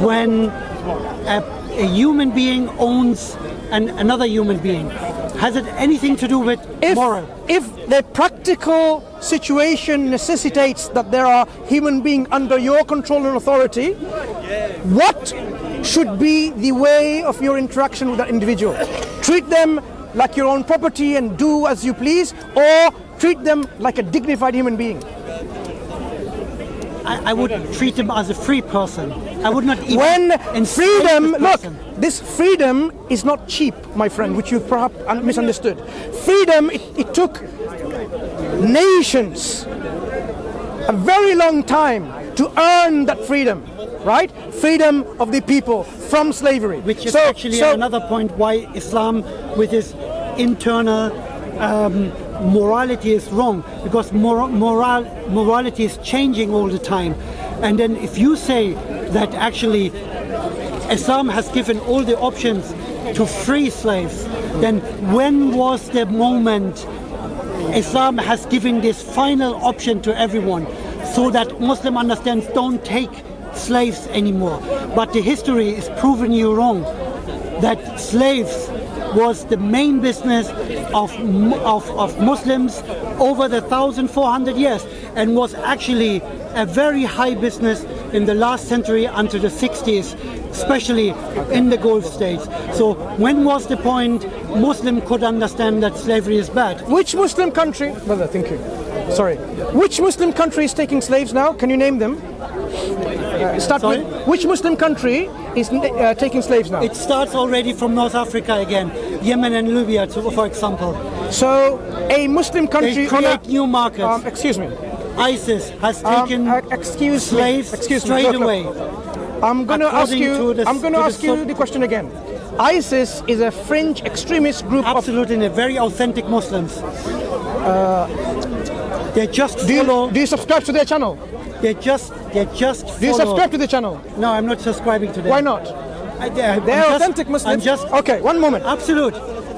when a human being owns another human being? Has it anything to do with moral? If the practical situation necessitates that there are human beings under your control and authority, what should be the way of your interaction with that individual? Treat them like your own property and do as you please, or treat them like a dignified human being? I would treat them as a free person. I would not even. When freedom, look, this freedom is not cheap, my friend, which you perhaps misunderstood. Freedom, it took nations a very long time to earn that freedom, right? Freedom of the people from slavery. Which is actually another point why Islam, with its internal morality, is wrong, because morality is changing all the time. And then if you say that actually Islam has given all the options to free slaves, then when was the moment Islam has given this final option to everyone, so that Muslim understands don't take slaves anymore? But the history is proving you wrong, that slaves was the main business of Muslims over the 1,400 years, and was actually a very high business in the last century until the 60s, especially in the Gulf states. So when was the point Muslim could understand that slavery is bad? Which Muslim country, brother, thank you. Sorry. Which Muslim country is taking slaves now? Can you name them? Sorry? Which Muslim country is taking slaves now? It starts already from North Africa again, Yemen and Libya, for example. So a Muslim country... They create new markets. Excuse me. ISIS has taken slaves straight away. I'm going to ask you the question again. ISIS is a fringe extremist group. Absolutely, very authentic Muslims. They just follow. Do you subscribe to their channel? They just follow. Do you subscribe to the channel? No, I'm not subscribing to them. Why not? They're authentic Muslims. Okay, one moment. Absolute.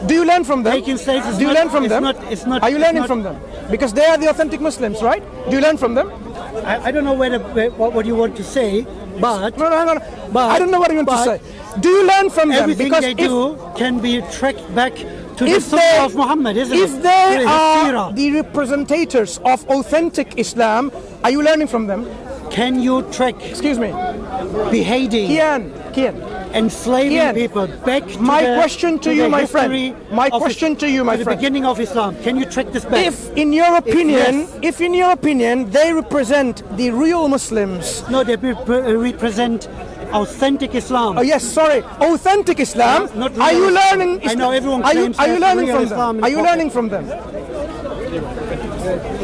Do you learn from them? Taking slaves is Do you learn from them? Are you learning not, from them? Because they are the authentic Muslims, right? Do you learn from them? I don't know what you want to say, but... No. But I don't know what you want to say. Do you learn from them? Everything because they do can be tracked back to the if Sunnah of Muhammad, isn't it? If they are the representatives of authentic Islam, are you learning from them? Can you track... Excuse me. Beheading... Kian. Enslaving people back to my question to you, my friend. My question to you, my friend. The beginning of Islam. Can you track this back? If in your opinion, they represent the real Muslims. No, they represent authentic Islam. Oh yes, sorry, authentic Islam. Not real are you Islam. learning? I know everyone are claims you learning real from Islam them? Are you learning from them?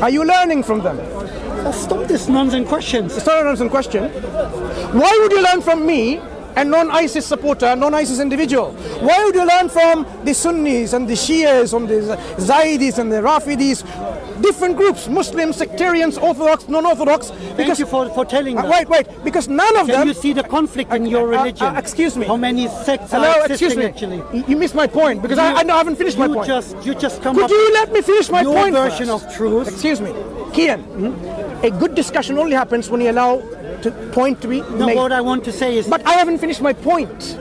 Are you learning from them? Stop this nonsense questions. It's not a nonsense question. Why would you learn from me, a non-ISIS supporter, non-ISIS individual? Why would you learn from the Sunnis and the Shias and the Zaydis and the Rafidis? Different groups, Muslims, sectarians, Orthodox, non-Orthodox. Thank you for telling that. Wait, because none of them... Can you see the conflict in your religion? Excuse me. How many sects are existing actually? You missed my point, because I haven't finished my point. You just come Could up you let me finish my your point version first? of truth. Excuse me. Kian, a good discussion only happens when you allow the point to be made. What I want to say is... But I haven't finished my point.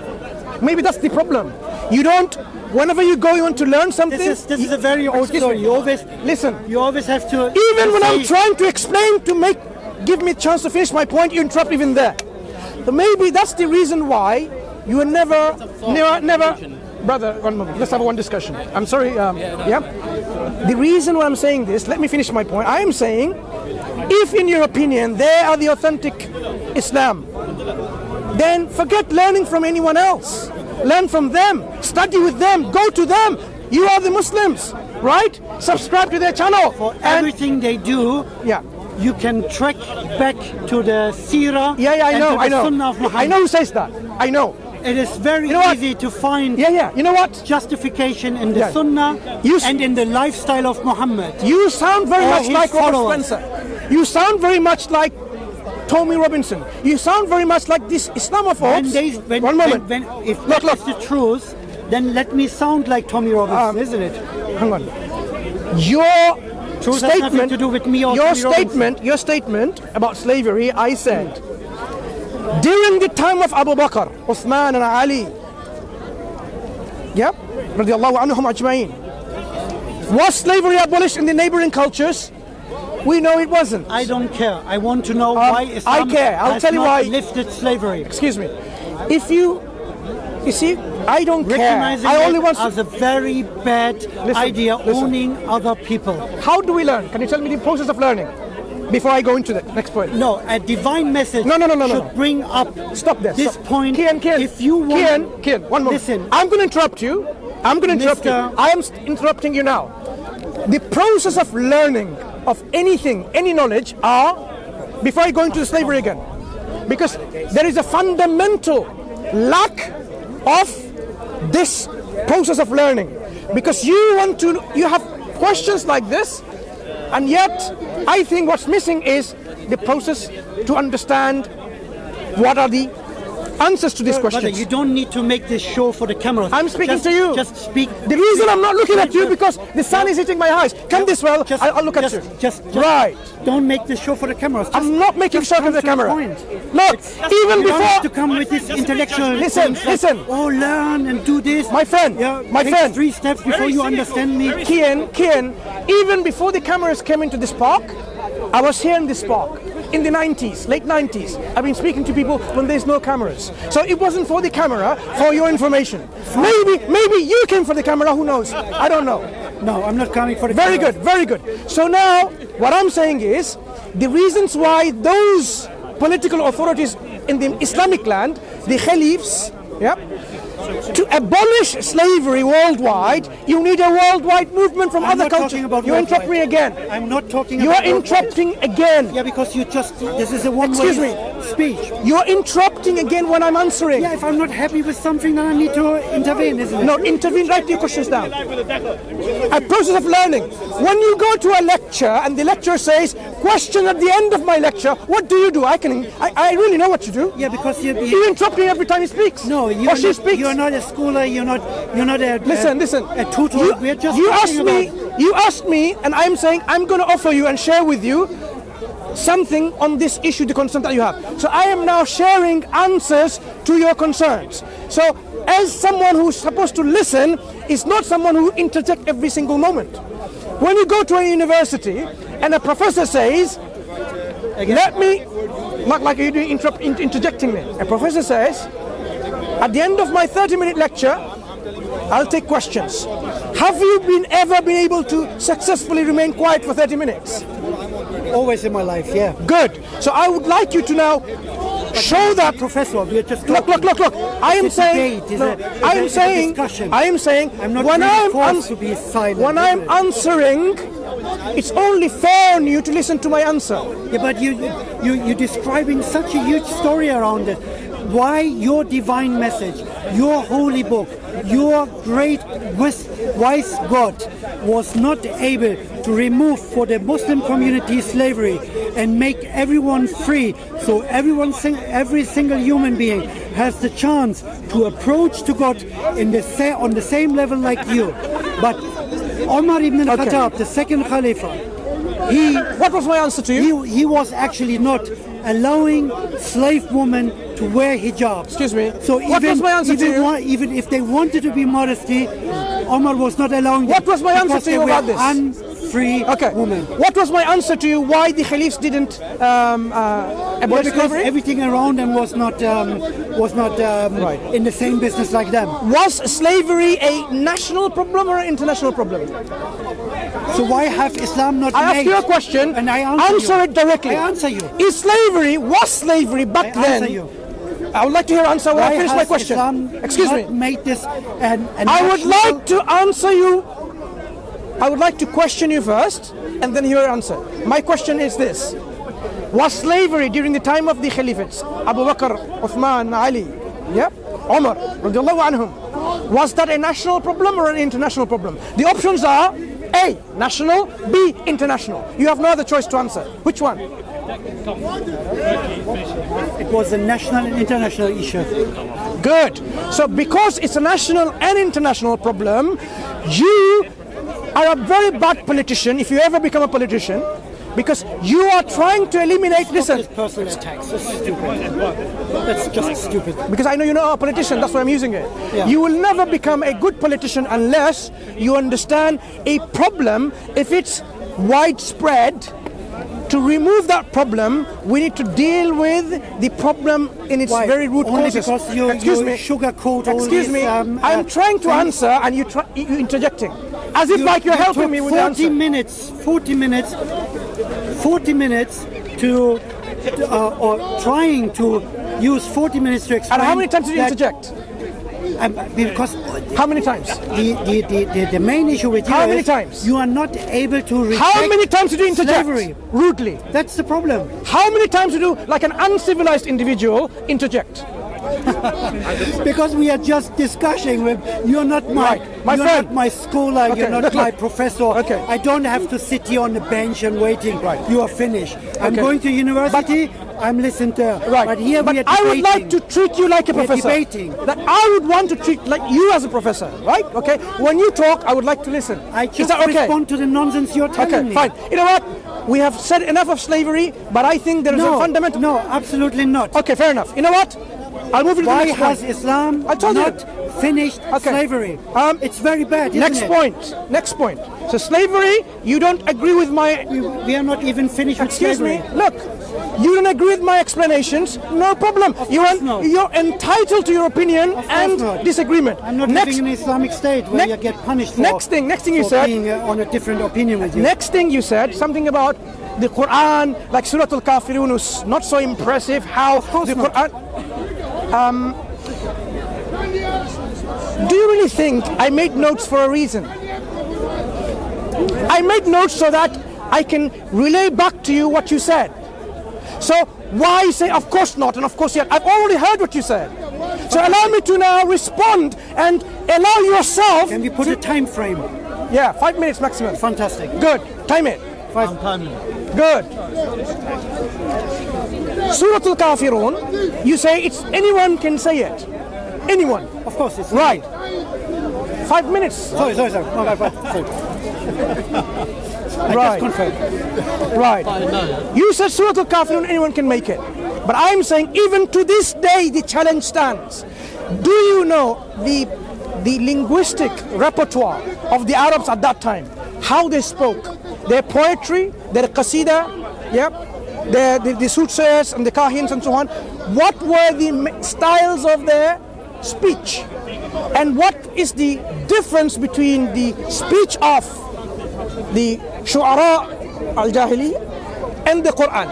Maybe that's the problem. You don't... Whenever you go, you want to learn something. This is a very old story. You always listen. You always have to. Even when I'm trying to explain give me a chance to finish my point, you interrupt even there. So maybe that's the reason why you were never. Brother, one moment. Let's have one discussion. I'm sorry. The reason why I'm saying this, let me finish my point. I am saying, if in your opinion they are the authentic Islam, then forget learning from anyone else. Learn from them, study with them, go to them. You are the Muslims, right? Subscribe to their channel. For everything they do, you can track back to the Seerah. I know. Sunnah of Muhammad. I know who says that. I know. It is very easy to find You know what? Justification in the Sunnah and in the lifestyle of Muhammad. You sound very much like Robert Spencer. You sound very much like Tommy Robinson. You sound very much like this Islamophobes. One moment. If that's the truth, then let me sound like Tommy Robinson, isn't it? Hang on. Your truth has nothing to do with me or your statement about slavery, I said, during the time of Abu Bakr, Uthman and Ali, yep, radiallahu anhum ajma'in, was slavery abolished in the neighboring cultures? We know it wasn't. I don't care. I want to know why Islam I care. I'll has tell you not why. lifted slavery. Excuse me. If you see, I don't care. Recognizing I only it want as a very bad idea, owning other people. How do we learn? Can you tell me the process of learning before I go into the next point? No, a divine message should bring up Stop there. this Stop. point. Kian, If you want, Kian, one moment. Listen. I'm going to interrupt you. I'm going to interrupt you. I am interrupting you now. The process of learning of anything, any knowledge, before I go into slavery again, because there is a fundamental lack of this process of learning, because you have questions like this, and yet I think what's missing is the process to understand what are the answers to these questions. Brother, you don't need to make this show for the cameras. I'm speaking to you. Just speak. The reason I'm not looking at you because the sun is hitting my eyes. Come this way, I'll look at you. Just right. Don't make this show for the cameras. I'm not making show for the camera. Look, even you before don't have to come with this intellectual. Listen. Oh, learn and do this. My friend, take 3 steps before you understand me. Kian, even before the cameras came into this park, I was here in this park in the 90s, late 90s. I've been speaking to people when there's no cameras. So it wasn't for the camera, for your information. Maybe you came for the camera, who knows? I don't know. No, I'm not coming for the camera. Very good. So now, what I'm saying is, the reasons why those political authorities in the Islamic land, the caliphs, to abolish slavery worldwide, you need a worldwide movement from other cultures. You interrupt me again. I'm not talking about. You are interrupting again. Yeah, because this is a one-way speech. You are interrupting again when I'm answering. Yeah, if I'm not happy with something, then I need to intervene, isn't it? No, intervene. Write your questions down. A process of learning. When you go to a lecture and the lecturer says, question at the end of my lecture, what do you do? I really know what you do. Yeah, because you interrupt me every time he speaks. No, she speaks. You're not a scholar. You're not a listen. A tutor. We're just you asked me, and I'm saying I'm going to offer you and share with you something on this issue, the concern that you have. So I am now sharing answers to your concerns. So as someone who's supposed to listen is not someone who interjects every single moment. When you go to a university and a professor says, let me, like you do interjecting me. A professor says, at the end of my 30-minute lecture, I'll take questions. Have you ever been able to successfully remain quiet for 30 minutes? Always in my life, yeah. Good. So I would like you to now show that. Professor, we are just look. I am saying when I'm answering, it's only fair on you to listen to my answer. Yeah, but you're describing such a huge story around it. Why your divine message, your holy book, your great wise God was not able to remove for the Muslim community slavery and make everyone free, so every single human being has the chance to approach to God on the same level like you. But Umar ibn al-Khattab, the second Khalifa, what was my answer to you? He was actually not allowing slave women to wear hijab. Excuse me. So what was my answer to you? Even if they wanted to be modesty, Omar was not allowing them. What was my answer to you about this? Unfree women. What was my answer to you? Why the caliphs didn't abolish slavery? Everything around them was not in the same business like them. Was slavery a national problem or an international problem? So why have Islam not I asked you a question and I answer it directly. I answer you. Was slavery back then? I would like to hear answer when I finish my question. Excuse me. Made this I would like to answer you. I would like to question you first and then hear your answer. My question is this. Was slavery during the time of the Caliphates, Abu Bakr, Uthman, Ali, Umar, radiallahu anhum, was that a national problem or an international problem? The options are A, national, B, international. You have no other choice to answer. Which one? It was a national and international issue. Good. So because it's a national and international problem, you are a very bad politician if you ever become a politician, Because you are trying to eliminate, listen, This personal attacks. That's stupid. That's just stupid. because I know you're not a politician, that's why I'm using it. Yeah. You will never become a good politician unless you understand a problem. If it's widespread, to remove that problem, we need to deal with the problem in its Why? very root Only causes. because you sugarcoat all Excuse these, me. I'm trying to things. answer, and you interjecting, as if like you're helping took me with the 40 answer. 40 minutes to or trying to use 40 minutes to explain. And how many times did you that- interject? Because How many times? the main issue with you How many is times? you are not able to reject How many times did you interject? slavery. Rudely. That's the problem. How many times did you, like an uncivilized individual, interject? Because we are just discussing with you're not my Right. My you're friend. not my scholar, Okay, you're not look, my look. professor. Okay. I don't have to sit here on the bench and waiting. Right. You are finished. I'm Okay. going to university, I'm listening to Right. but here we are I would debating. like to treat you like a We're professor. debating. That I would want to treat like you as a professor, right? Okay. When you talk, I would like to listen. I Is just that okay? respond to the nonsense you're telling Okay, me. fine. You know what? We have said enough of slavery, but I think there is a fundamental. No, absolutely not. Okay, fair enough. You know what? I'll move you to Why the next has point. Islam I told you. not finished Okay. slavery? It's very bad, isn't Next it? point. Next point. So slavery, you don't agree with my. We are not even finished with Excuse slavery. me. Look, you don't agree with my explanations. No problem. not. You're entitled to your opinion and not. disagreement. I'm not next, living in an Islamic state where ne- you get punished for, next thing you for said. being on a different opinion with you. Next thing you said something about the Quran, like Surah Al-Kafirun was not so impressive. How course the not. Quran. Do you really think I made notes for a reason? I made notes so that I can relay back to you what you said. So why say of course not and of course yet? I've already heard what you said. So allow me to now respond and allow yourself. Can we put a time frame? Yeah, 5 minutes maximum. Fantastic. Good. Time it. I'm Good. Surah Al-Kafirun, you say it's anyone can say it. Anyone. Of course, it's Right. 5 minutes. Sorry. No, sorry. I Right. just confirmed. Right. You said Surah Al-Kafirun, anyone can make it. But I'm saying even to this day the challenge stands. Do you know the linguistic repertoire of the Arabs at that time? How they spoke? Their poetry, their qasida, the soothsayers and the kahins and so on. What were the styles of their speech? And what is the difference between the speech of the shu'ara al-jahili and the Quran?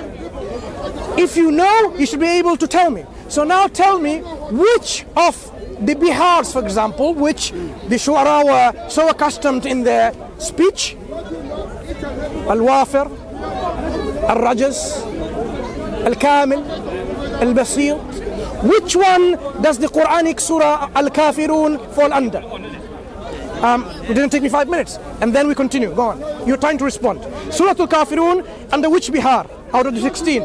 If you know, you should be able to tell me. So now tell me which of the Bihars, for example, which the shu'ara were so accustomed in their speech, al-wafir, al-rajaz, al-kamil, al-basit, which one does the Quranic surah al-kafirun fall under? It didn't take me 5 minutes. And then we continue. Go on. You're trying to respond. Surah Al-Kafirun under which Bihar? Out of the 16.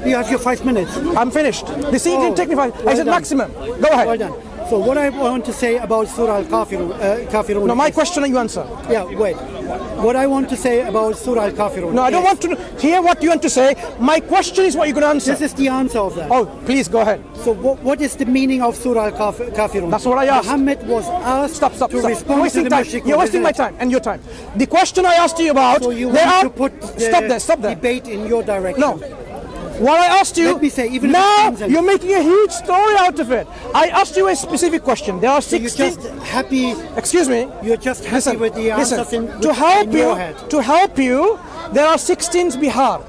You have your 5 minutes. I'm finished. The scene didn't take me 5. I well said done. maximum. Go ahead. Well done. So what I want to say about Surah Al-Kafirun. No, my is- question you answer. Yeah, wait. What I want to say about Surah Al-Kafirun. No, I don't is- want to hear what you want to say. My question is what you're going to answer. This is the answer of that. Oh, please go ahead. So what is the meaning of Surah Al-Kafirun? That's what I asked. Muhammad was asked Stop. to You're respond to wasting the time. mushrikun, You're wasting isn't my it? time and your time. The question I asked you about. So you there want are. to put the Stop there. debate in your direction. No. What I asked you, Let me say, even if now it sounds you're making a huge story out of it. I asked you a specific question. There are So you're 16. just happy. Excuse me. You're just happy Listen, with the answers listen. in To help in you, your head. there are 16 Bihar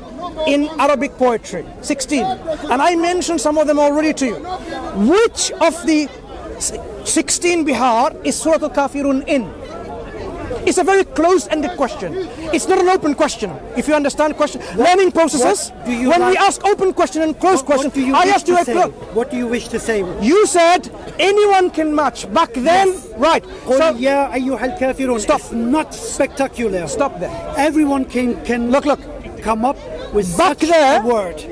in Arabic poetry. 16, and I mentioned some of them already to you. Which of the 16 Bihar is Surah Al-Kafirun in? It's a very close-ended question. It's not an open question. If you understand question, learning processes. what do you When we like- ask open question and closed What question, do you I wish asked you to a say? What do you wish to say? You said anyone can match. Back then, Yes. right. قل So, يا أيها الكافرون. Stop. It's not spectacular. stop there. Everyone can Look. come up with Back such there, a word.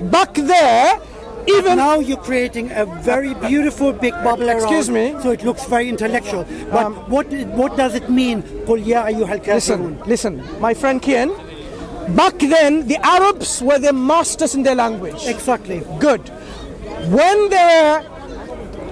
even Now you're creating a very beautiful big bubble around. Excuse me. So it looks very intellectual. But what does it mean? قل يا أيها الكافرون. listen, my friend Kian, Back then, the Arabs were the masters in their language. Exactly. Good. When they were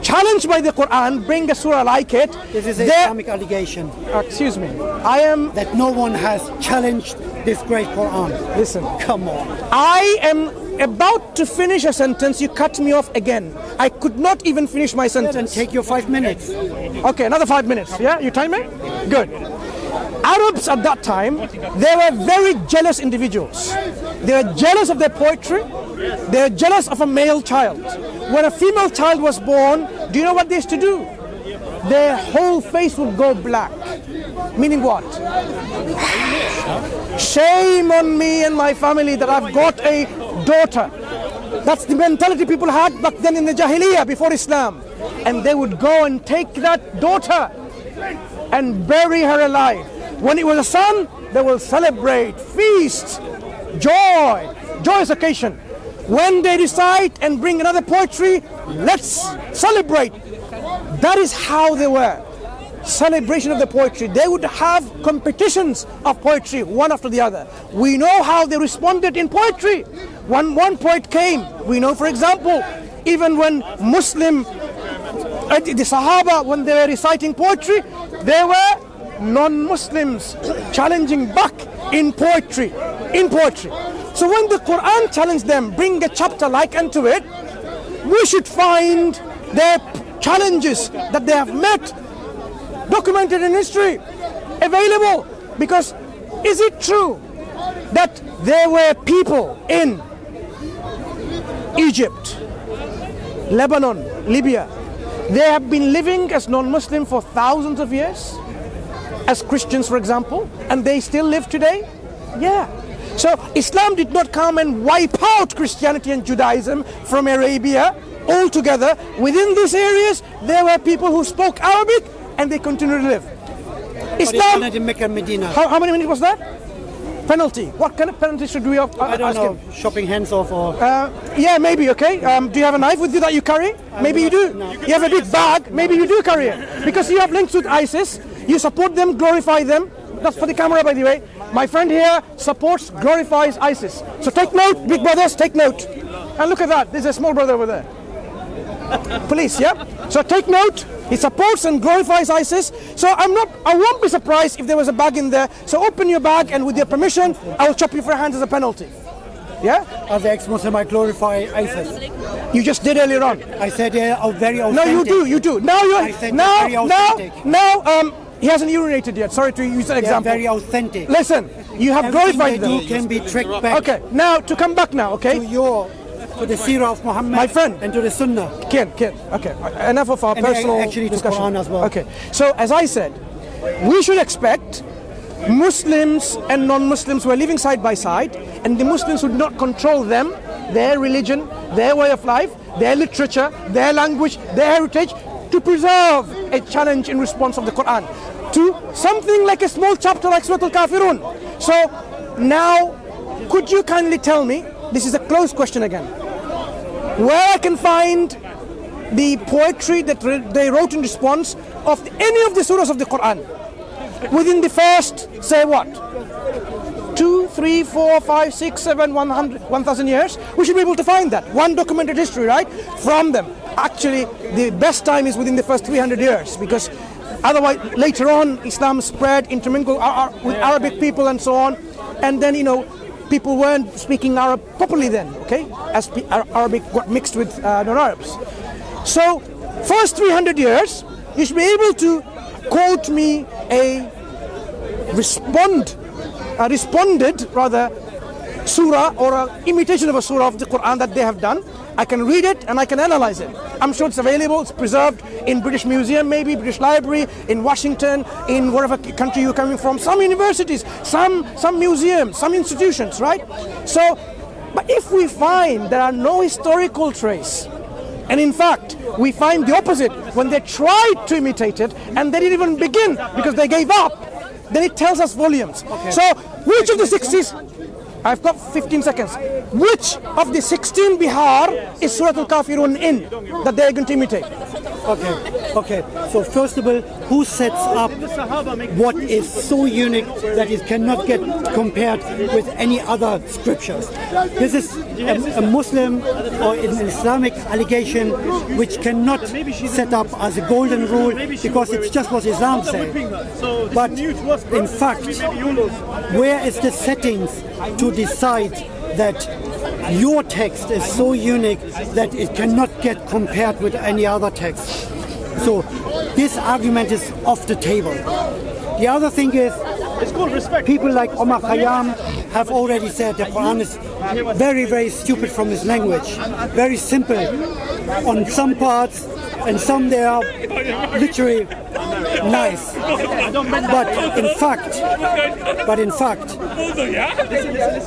challenged by the Quran, bring a surah like it. This is an Islamic allegation. Excuse me. I am. That no one has challenged this great Quran. Listen. Come on. I am about to finish a sentence. You cut me off again. I could not even finish my Then sentence. take your 5 minutes. Okay, another 5 minutes. Yeah, you time me? Good. Arabs at that time, they were very jealous individuals. They were jealous of their poetry. They were jealous of a male child. When a female child was born, do you know what they used to do? Their whole face would go black. Meaning what? Shame on me and my family that I've got a daughter. That's the mentality people had back then in the Jahiliyyah before Islam. And they would go and take that daughter and bury her alive. When it was a son, they will celebrate, feast, joy, joyous occasion. When they decide and bring another poetry, let's celebrate. That is how they were. Celebration of the poetry. They would have competitions of poetry, one after the other. We know how they responded in poetry. When one poet came, we know, for example, even when the Sahaba, when they were reciting poetry, they were non-Muslims challenging back in poetry. So when the Quran challenged them, bring a chapter like unto it, we should find their challenges that they have met, documented in history, available. Because is it true that there were people in Egypt, Lebanon, Libya, they have been living as non-Muslim for thousands of years, as Christians, for example, and they still live today? Yeah. So Islam did not come and wipe out Christianity and Judaism from Arabia altogether. Within these areas, there were people who spoke Arabic and they continue to live. Islam. In Mecca and Medina. How many minutes was that? Penalty. What kind of penalty should we ask I don't know. him? Chopping hands off or. Yeah, maybe. Okay. Do you have a knife with you that you carry? Maybe you do. No. You have a big bag. Maybe you do carry it because you have links with ISIS. You support them, glorify them. That's for the camera, by the way. My friend here supports, glorifies ISIS. So take note, big brothers, take note. And look at that. There's a small brother over there. Police, yeah? So take note. He supports and glorifies ISIS. So I won't be surprised if there was a bag in there. So open your bag and with your permission, I will chop you for your hands as a penalty. Yeah? As an ex-Muslim, I glorify ISIS. You just did earlier on. I said very authentic. No, you do. Now I said very authentic. now, he hasn't urinated yet. Sorry to use that example. Very authentic. Listen, you have Everything glorified they them. do can be tricked back. Okay, now to come back now, okay? To the Seerah of Muhammad, My friend. and to the Sunnah. Ken, okay. Enough of our And personal actually to discussion. Quran as well. Okay, so as I said, we should expect Muslims and non-Muslims who are living side by side, and the Muslims would not control them, their religion, their way of life, their literature, their language, their heritage, to preserve a challenge in response of the Quran to something like a small chapter like Surah Al-Kafirun. So now, could you kindly tell me, this is a closed question again, where I can find the poetry that they wrote in response of any of the surahs of the Quran within the first, say what, 2, 3, 4, 5, 6, 7, 1,000 years? We should be able to find that. One documented history, right, from them. Actually, the best time is within the first 300 years because otherwise, later on, Islam spread, intermingled with Arabic people and so on. And then, people weren't speaking Arab properly then, okay? As Arabic got mixed with non-Arabs. So, first 300 years, you should be able to quote me a responded surah or an imitation of a surah of the Quran that they have done. I can read it and I can analyze it. I'm sure it's available, it's preserved in British Museum, maybe British Library, in Washington, in whatever country you're coming from, some universities, some museums, some institutions, right? So, but if we find there are no historical trace, and in fact, we find the opposite, when they tried to imitate it and they didn't even begin because they gave up, then it tells us volumes. Okay. So, which of the 60s? I've got 15 seconds. Which of the 16 Bihar is Surah Al-Kafirun in that they're going to imitate? Okay. So first of all, who sets up what is so unique that it cannot get compared with any other scriptures? This is a Muslim or an Islamic allegation which cannot set up as a golden rule because it's just what Islam says. But in fact, where is the settings to decide that your text is so unique that it cannot get compared with any other text? So this argument is off the table. The other thing is, people like Omar Khayyam have already said the Quran is very, very stupid from its language, very simple on some parts, and some they are literally nice. But in fact,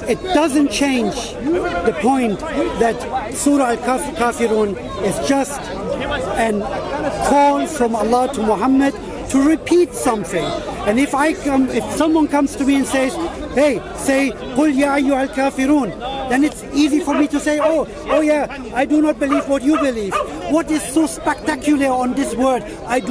it doesn't change the point that Surah Al-Kafirun is just an call from Allah to Muhammad to repeat something. And if someone comes to me and says, hey, say Qul ya ayyuhal kafirun, then it's easy for me to say, oh yeah, I do not believe what you believe. What is so spectacular on this word? I